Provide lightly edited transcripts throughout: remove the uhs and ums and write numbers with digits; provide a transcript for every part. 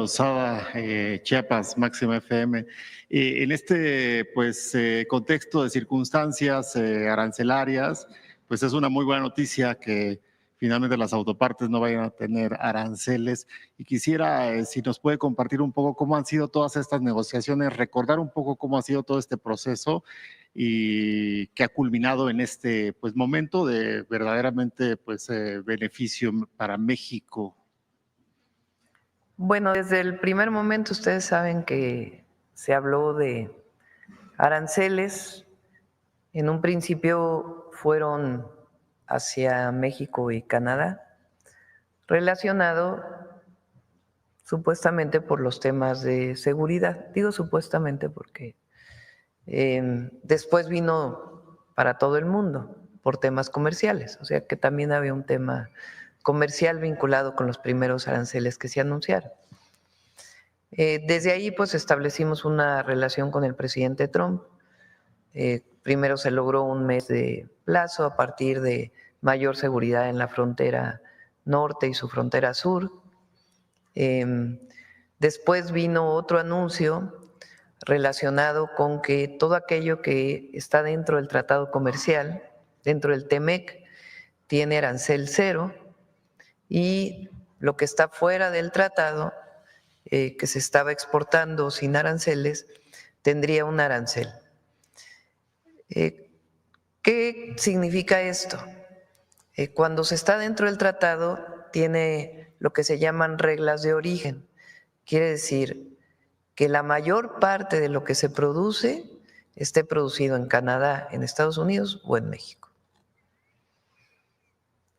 Osada, Chiapas, Máxima FM. En este contexto de circunstancias arancelarias, pues es una muy buena noticia que finalmente las autopartes no vayan a tener aranceles. Y quisiera, si nos puede compartir un poco cómo han sido todas estas negociaciones, recordar un poco cómo ha sido todo este proceso y que ha culminado en este momento de verdaderamente beneficio para México. Bueno, desde el primer momento ustedes saben que se habló de aranceles. En un principio fueron hacia México y Canadá, relacionado supuestamente por los temas de seguridad. Digo supuestamente porque después vino para todo el mundo por temas comerciales, o sea que también había un tema comercial vinculado con los primeros aranceles que se anunciaron. Desde ahí pues establecimos una relación con el presidente Trump. Primero se logró un mes de plazo a partir de mayor seguridad en la frontera norte y su frontera sur. Después vino otro anuncio relacionado con que todo aquello que está dentro del tratado comercial, dentro del TEMEC, tiene arancel cero, y lo que está fuera del tratado, que se estaba exportando sin aranceles, tendría un arancel. ¿Qué significa esto? Cuando se está dentro del tratado, tiene lo que se llaman reglas de origen. Quiere decir que la mayor parte de lo que se produce esté producido en Canadá, en Estados Unidos o en México.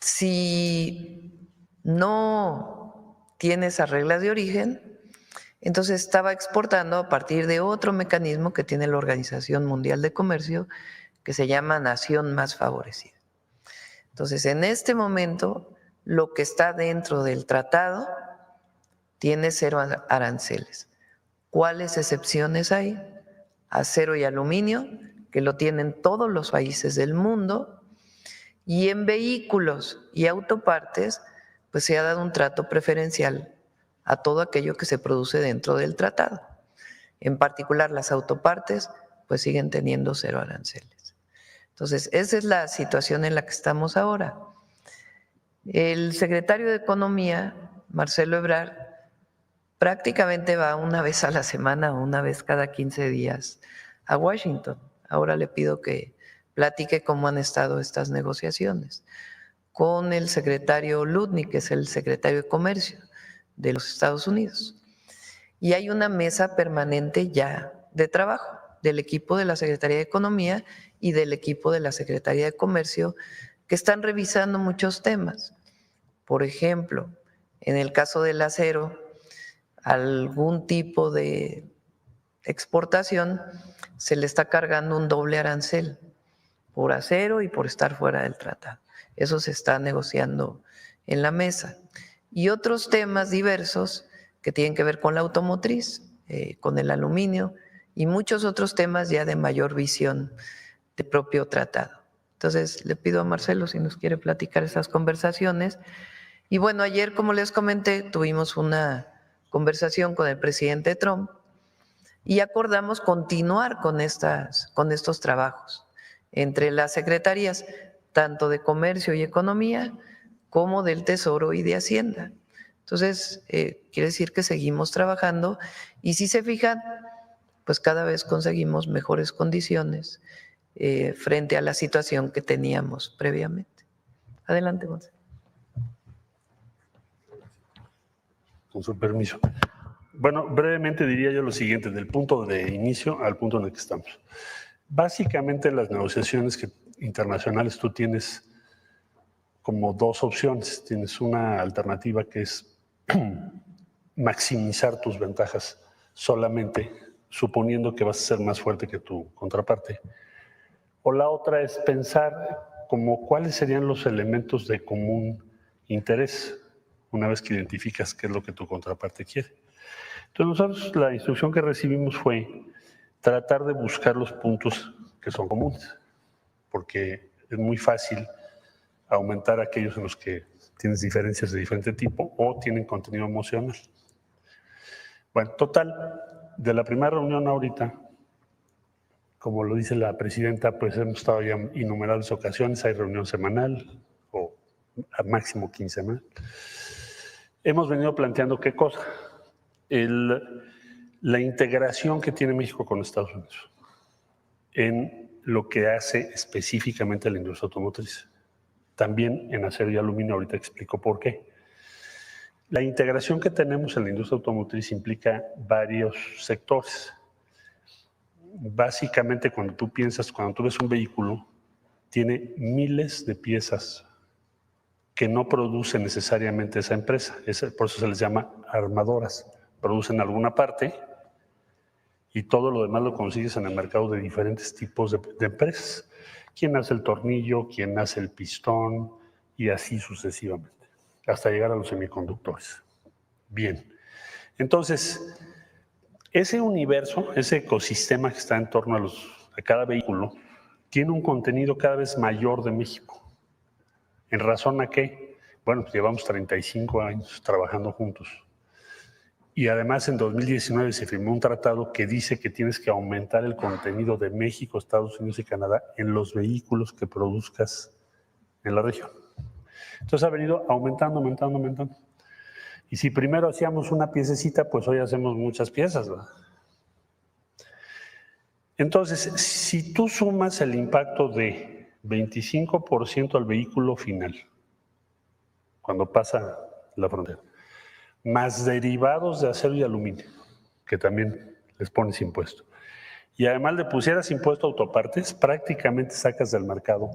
Si no tiene esas reglas de origen, entonces estaba exportando a partir de otro mecanismo que tiene la Organización Mundial de Comercio, que se llama Nación Más Favorecida. Entonces, en este momento, lo que está dentro del tratado tiene cero aranceles. ¿Cuáles excepciones hay? Acero y aluminio, que lo tienen todos los países del mundo, y en vehículos y autopartes, pues se ha dado un trato preferencial a todo aquello que se produce dentro del tratado. En particular, las autopartes, pues siguen teniendo cero aranceles. Entonces, esa es la situación en la que estamos ahora. El secretario de Economía, Marcelo Ebrard, prácticamente va una vez a la semana o una vez cada 15 días a Washington. Ahora le pido que platique cómo han estado estas negociaciones con el secretario Lutnick, que es el secretario de Comercio de los Estados Unidos. Y hay una mesa permanente ya de trabajo del equipo de la Secretaría de Economía y del equipo de la Secretaría de Comercio, que están revisando muchos temas. Por ejemplo, en el caso del acero, algún tipo de exportación se le está cargando un doble arancel por acero y por estar fuera del tratado. Eso se está negociando en la mesa. Y otros temas diversos que tienen que ver con la automotriz, con el aluminio y muchos otros temas ya de mayor visión de propio tratado. Entonces, le pido a Marcelo si nos quiere platicar esas conversaciones. Y bueno, ayer, como les comenté, tuvimos una conversación con el presidente Trump y acordamos continuar con estos trabajos entre las secretarías, tanto de Comercio y Economía, como del Tesoro y de Hacienda. Entonces, quiere decir que seguimos trabajando y si se fijan, pues cada vez conseguimos mejores condiciones frente a la situación que teníamos previamente. Adelante, Gonzalo. Con su permiso. Bueno, brevemente diría yo lo siguiente, del punto de inicio al punto en el que estamos. Básicamente, las negociaciones internacionales tú tienes como dos opciones. Tienes una alternativa que es maximizar tus ventajas solamente suponiendo que vas a ser más fuerte que tu contraparte. O la otra es pensar como cuáles serían los elementos de común interés una vez que identificas qué es lo que tu contraparte quiere. Entonces nosotros la instrucción que recibimos fue tratar de buscar los puntos que son comunes, porque es muy fácil aumentar aquellos en los que tienes diferencias de diferente tipo o tienen contenido emocional. Bueno, total, de la primera reunión ahorita, como lo dice la presidenta, pues hemos estado ya en innumerables ocasiones, hay reunión semanal o a máximo quincenal. Hemos venido planteando qué cosa, la integración que tiene México con Estados Unidos en lo que hace específicamente la industria automotriz. También en acero y aluminio, ahorita explico por qué. La integración que tenemos en la industria automotriz implica varios sectores. Básicamente, cuando tú ves un vehículo, tiene miles de piezas que no produce necesariamente esa empresa. Por eso se les llama armadoras. Producen alguna parte y todo lo demás lo consigues en el mercado de diferentes tipos de empresas. Quién hace el tornillo, quién hace el pistón y así sucesivamente, hasta llegar a los semiconductores. Bien, entonces, ese universo, ese ecosistema que está en torno a cada vehículo, tiene un contenido cada vez mayor de México. ¿En razón a qué? Bueno, pues llevamos 35 años trabajando juntos. Y además en 2019 se firmó un tratado que dice que tienes que aumentar el contenido de México, Estados Unidos y Canadá en los vehículos que produzcas en la región. Entonces ha venido aumentando. Y si primero hacíamos una piececita, pues hoy hacemos muchas piezas, ¿verdad? Entonces, si tú sumas el impacto de 25% al vehículo final, cuando pasa la frontera, más derivados de acero y aluminio, que también les pones impuesto, y además le pusieras impuesto a autopartes, prácticamente sacas del mercado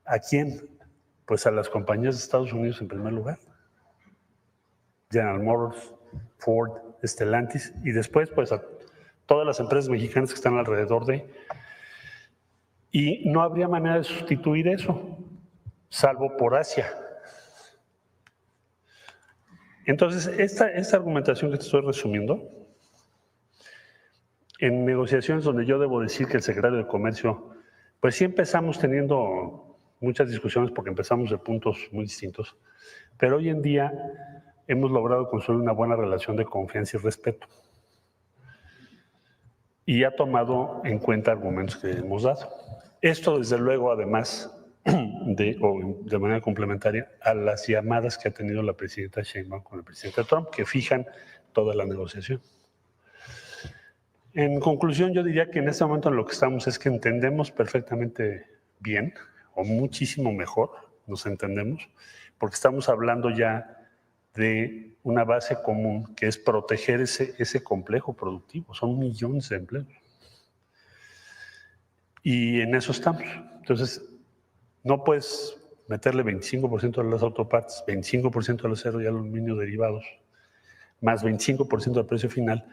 ¿a quién? Pues a las compañías de Estados Unidos en primer lugar. General Motors, Ford, Stellantis, y después pues a todas las empresas mexicanas que están alrededor de. Y no habría manera de sustituir eso, salvo por Asia. Entonces, esta argumentación que te estoy resumiendo, en negociaciones donde yo debo decir que el secretario de Comercio, pues sí empezamos teniendo muchas discusiones porque empezamos de puntos muy distintos, pero hoy en día hemos logrado construir una buena relación de confianza y respeto. Y ha tomado en cuenta argumentos que hemos dado. Esto, desde luego, además de manera complementaria a las llamadas que ha tenido la presidenta Sheinbaum con el presidente Trump, que fijan toda la negociación. En conclusión, yo diría que en este momento en lo que estamos es que entendemos perfectamente bien, o muchísimo mejor, nos entendemos, porque estamos hablando ya de una base común que es proteger ese complejo productivo. Son millones de empleos. Y en eso estamos. Entonces, no puedes meterle 25% a las autopartes, 25% al acero y al aluminio derivados, más 25% del precio final,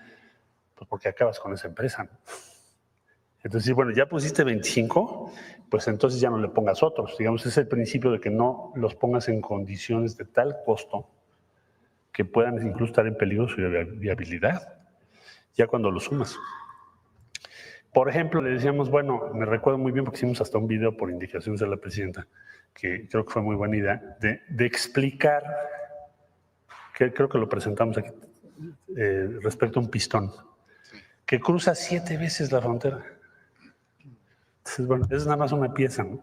pues porque acabas con esa empresa, ¿no? Entonces, bueno, ya pusiste 25, pues entonces ya no le pongas otros. Digamos, es el principio de que no los pongas en condiciones de tal costo que puedan incluso estar en peligro su viabilidad, ya cuando lo sumas. Por ejemplo, le decíamos, bueno, me recuerdo muy bien porque hicimos hasta un video por indicaciones de la presidenta, que creo que fue muy buena idea, de explicar, que creo que lo presentamos aquí, respecto a un pistón, que cruza 7 veces la frontera. Entonces, bueno, es nada más una pieza, ¿no?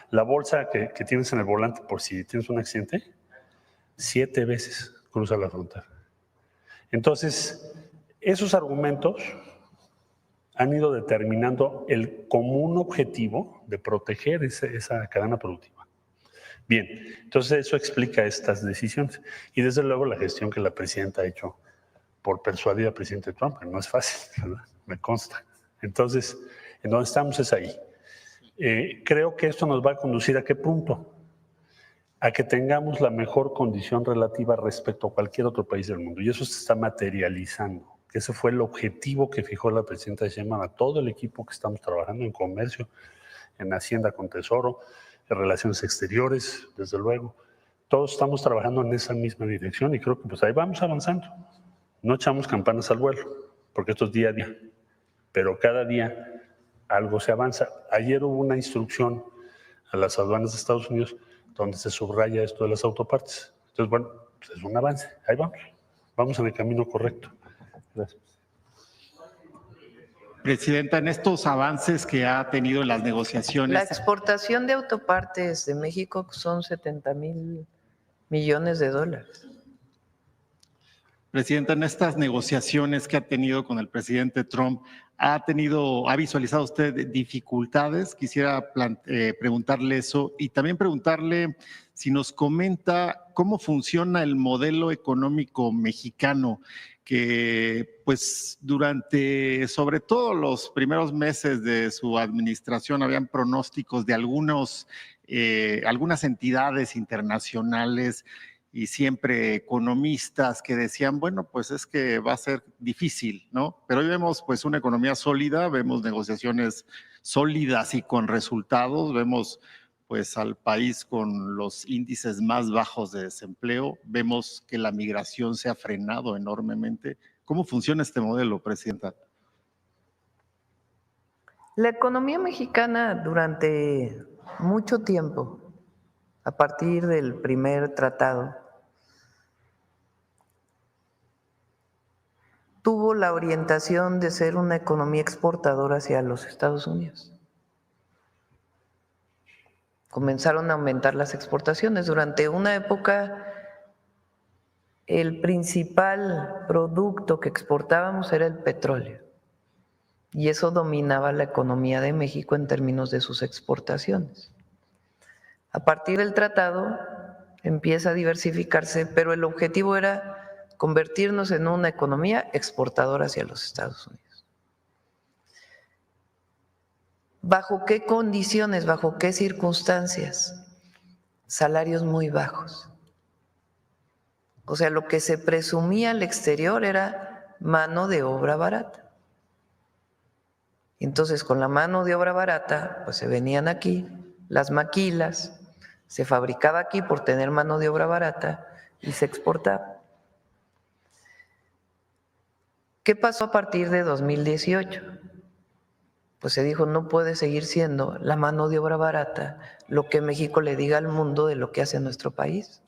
La bolsa que tienes en el volante por si tienes un accidente, 7 veces cruza la frontera. Entonces, esos argumentos han ido determinando el común objetivo de proteger esa cadena productiva. Bien, entonces eso explica estas decisiones. Y desde luego la gestión que la presidenta ha hecho por persuadir al presidente Trump, no es fácil, ¿verdad? Me consta. Entonces, en donde estamos es ahí. Creo que esto nos va a conducir ¿a qué punto? A que tengamos la mejor condición relativa respecto a cualquier otro país del mundo. Y eso se está materializando. Que ese fue el objetivo que fijó la presidenta Sheinbaum a todo el equipo que estamos trabajando en comercio, en Hacienda con Tesoro, en relaciones exteriores, desde luego. Todos estamos trabajando en esa misma dirección y creo que pues ahí vamos avanzando. No echamos campanas al vuelo, porque esto es día a día, pero cada día algo se avanza. Ayer hubo una instrucción a las aduanas de Estados Unidos donde se subraya esto de las autopartes. Entonces, bueno, pues es un avance, ahí vamos. vamos en el camino correcto. Gracias. Presidenta, en estos avances que ha tenido en las La negociaciones, exportación de autopartes de México son 70,000 millones de dólares. Presidenta, en estas negociaciones que ha tenido con el presidente Trump, ¿ha visualizado usted dificultades? Quisiera preguntarle eso y también preguntarle si nos comenta cómo funciona el modelo económico mexicano, que pues durante sobre todo los primeros meses de su administración habían pronósticos de algunas entidades internacionales y siempre economistas que decían, bueno, pues es que va a ser difícil, ¿no? Pero hoy vemos pues una economía sólida, vemos negociaciones sólidas y con resultados, vemos pues al país con los índices más bajos de desempleo, vemos que la migración se ha frenado enormemente. ¿Cómo funciona este modelo, Presidenta? La economía mexicana durante mucho tiempo, a partir del primer tratado, tuvo la orientación de ser una economía exportadora hacia los Estados Unidos. Comenzaron a aumentar las exportaciones. Durante una época, el principal producto que exportábamos era el petróleo, y eso dominaba la economía de México en términos de sus exportaciones. A partir del tratado empieza a diversificarse, pero el objetivo era convertirnos en una economía exportadora hacia los Estados Unidos. ¿Bajo qué condiciones, bajo qué circunstancias? Salarios muy bajos. O sea, lo que se presumía al exterior era mano de obra barata. Entonces, con la mano de obra barata, pues se venían aquí las maquilas, se fabricaba aquí por tener mano de obra barata y se exportaba. ¿Qué pasó a partir de 2018? Pues se dijo, no puede seguir siendo la mano de obra barata lo que México le diga al mundo de lo que hace nuestro país.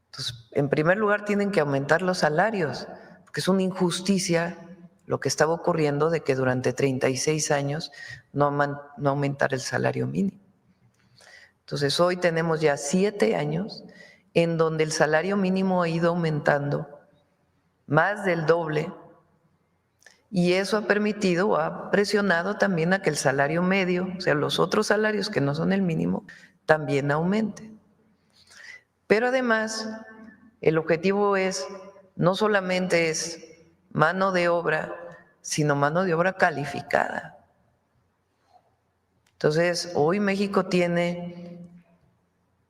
Entonces, en primer lugar, tienen que aumentar los salarios, porque es una injusticia lo que estaba ocurriendo de que durante 36 años no aumentara el salario mínimo. Entonces, hoy tenemos ya 7 años en donde el salario mínimo ha ido aumentando más del doble, y eso ha permitido, ha presionado también a que el salario medio, o sea, los otros salarios que no son el mínimo, también aumenten. Pero además, el objetivo no solamente es mano de obra, sino mano de obra calificada. Entonces, hoy México tiene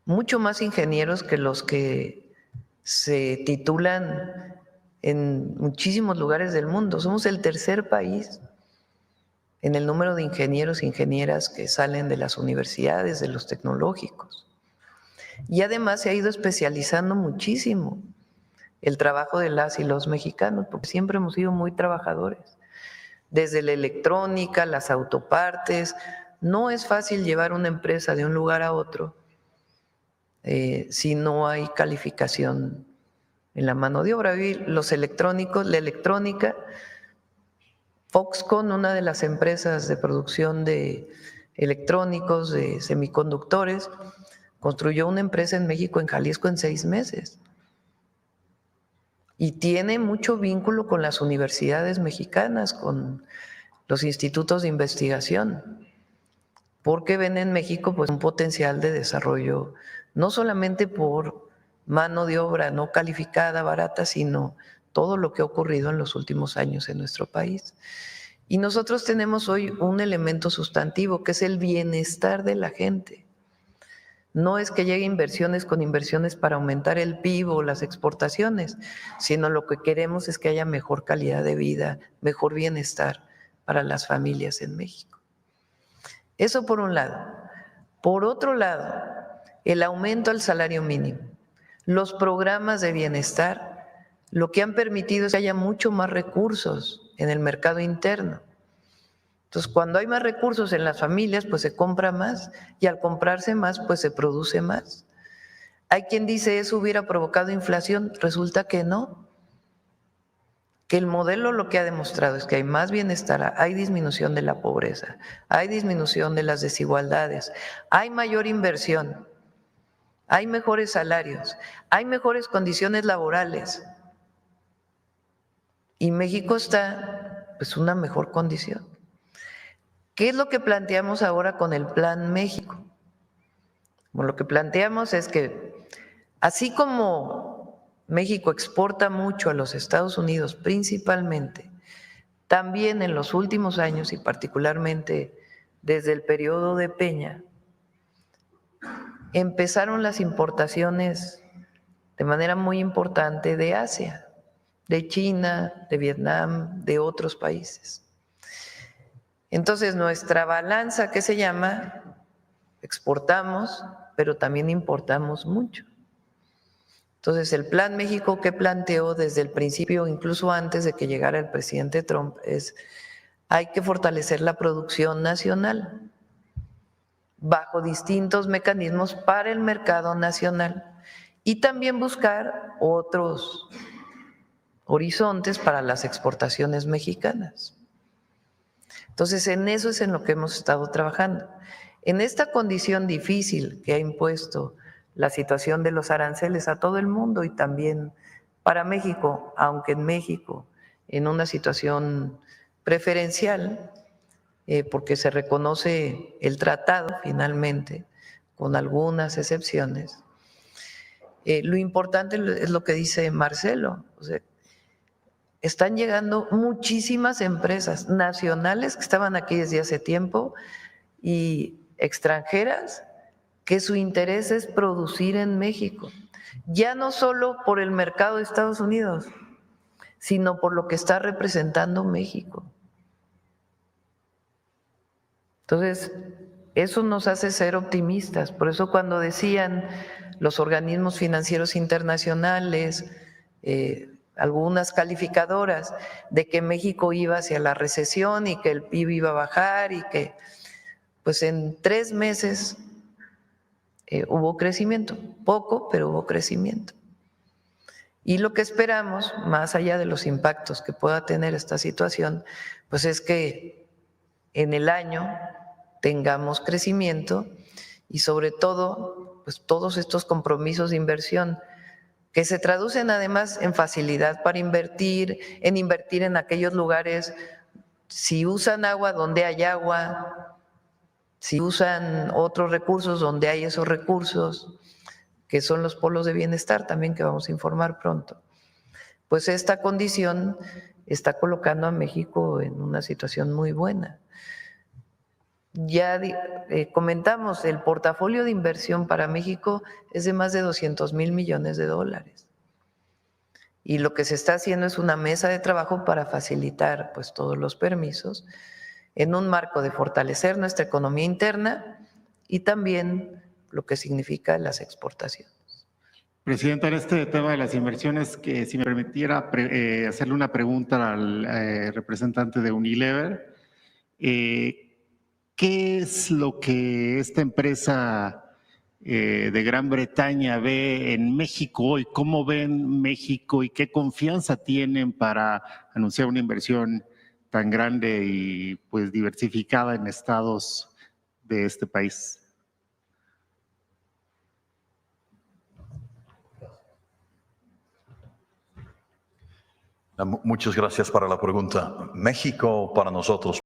mucho más ingenieros que los que se titulan en muchísimos lugares del mundo. Somos el tercer país en el número de ingenieros e ingenieras que salen de las universidades, de los tecnológicos. Y además se ha ido especializando muchísimo el trabajo de las y los mexicanos, porque siempre hemos sido muy trabajadores. Desde la electrónica, las autopartes, no es fácil llevar una empresa de un lugar a otro si no hay calificación en la mano de obra. Los electrónicos, la electrónica, Foxconn, una de las empresas de producción de electrónicos, de semiconductores, construyó una empresa en México, en Jalisco, en 6 meses. Y tiene mucho vínculo con las universidades mexicanas, con los institutos de investigación, porque ven en México pues un potencial de desarrollo, no solamente por mano de obra no calificada, barata, sino todo lo que ha ocurrido en los últimos años en nuestro país. Y nosotros tenemos hoy un elemento sustantivo, que es el bienestar de la gente. No es que llegue inversiones con inversiones para aumentar el PIB o las exportaciones, sino lo que queremos es que haya mejor calidad de vida, mejor bienestar para las familias en México. Eso por un lado. Por otro lado, el aumento al salario mínimo, los programas de bienestar, lo que han permitido es que haya mucho más recursos en el mercado interno. Entonces, cuando hay más recursos en las familias, pues se compra más, y al comprarse más, pues se produce más. Hay quien dice eso hubiera provocado inflación, resulta que no, que el modelo lo que ha demostrado es que hay más bienestar, hay disminución de la pobreza, hay disminución de las desigualdades, hay mayor inversión, hay mejores salarios, hay mejores condiciones laborales y México está pues una mejor condición. ¿Qué es lo que planteamos ahora con el Plan México? Bueno, lo que planteamos es que así como México exporta mucho a los Estados Unidos principalmente, también en los últimos años y particularmente desde el periodo de Peña, empezaron las importaciones de manera muy importante de Asia, de China, de Vietnam, de otros países. Entonces, nuestra balanza, ¿qué se llama? Exportamos, pero también importamos mucho. Entonces, el Plan México que planteó desde el principio, incluso antes de que llegara el presidente Trump, es hay que fortalecer la producción nacional bajo distintos mecanismos para el mercado nacional y también buscar otros horizontes para las exportaciones mexicanas. Entonces, en eso es en lo que hemos estado trabajando. En esta condición difícil que ha impuesto la situación de los aranceles a todo el mundo y también para México, aunque en México en una situación preferencial, porque se reconoce el tratado finalmente, con algunas excepciones. Lo importante es lo que dice Marcelo, o sea, están llegando muchísimas empresas nacionales que estaban aquí desde hace tiempo y extranjeras que su interés es producir en México, ya no solo por el mercado de Estados Unidos, sino por lo que está representando México. Entonces, eso nos hace ser optimistas. Por eso cuando decían los organismos financieros internacionales, algunas calificadoras, de que México iba hacia la recesión y que el PIB iba a bajar y que pues en 3 meses hubo crecimiento, poco, pero hubo crecimiento. Y lo que esperamos, más allá de los impactos que pueda tener esta situación, pues es que en el año tengamos crecimiento y sobre todo, pues todos estos compromisos de inversión que se traducen además en facilidad para invertir en aquellos lugares, si usan agua donde hay agua, si usan otros recursos donde hay esos recursos, que son los polos de bienestar también que vamos a informar pronto. Pues esta condición está colocando a México en una situación muy buena. Ya comentamos, el portafolio de inversión para México es de más de 200,000 millones de dólares. Y lo que se está haciendo es una mesa de trabajo para facilitar pues, todos los permisos en un marco de fortalecer nuestra economía interna y también lo que significa las exportaciones. Presidenta, en este tema de las inversiones, que si me permitiera hacerle una pregunta al representante de Unilever, ¿qué es lo que esta empresa de Gran Bretaña ve en México hoy? ¿Cómo ven México y qué confianza tienen para anunciar una inversión tan grande y pues diversificada en estados de este país? Muchas gracias para la pregunta. México para nosotros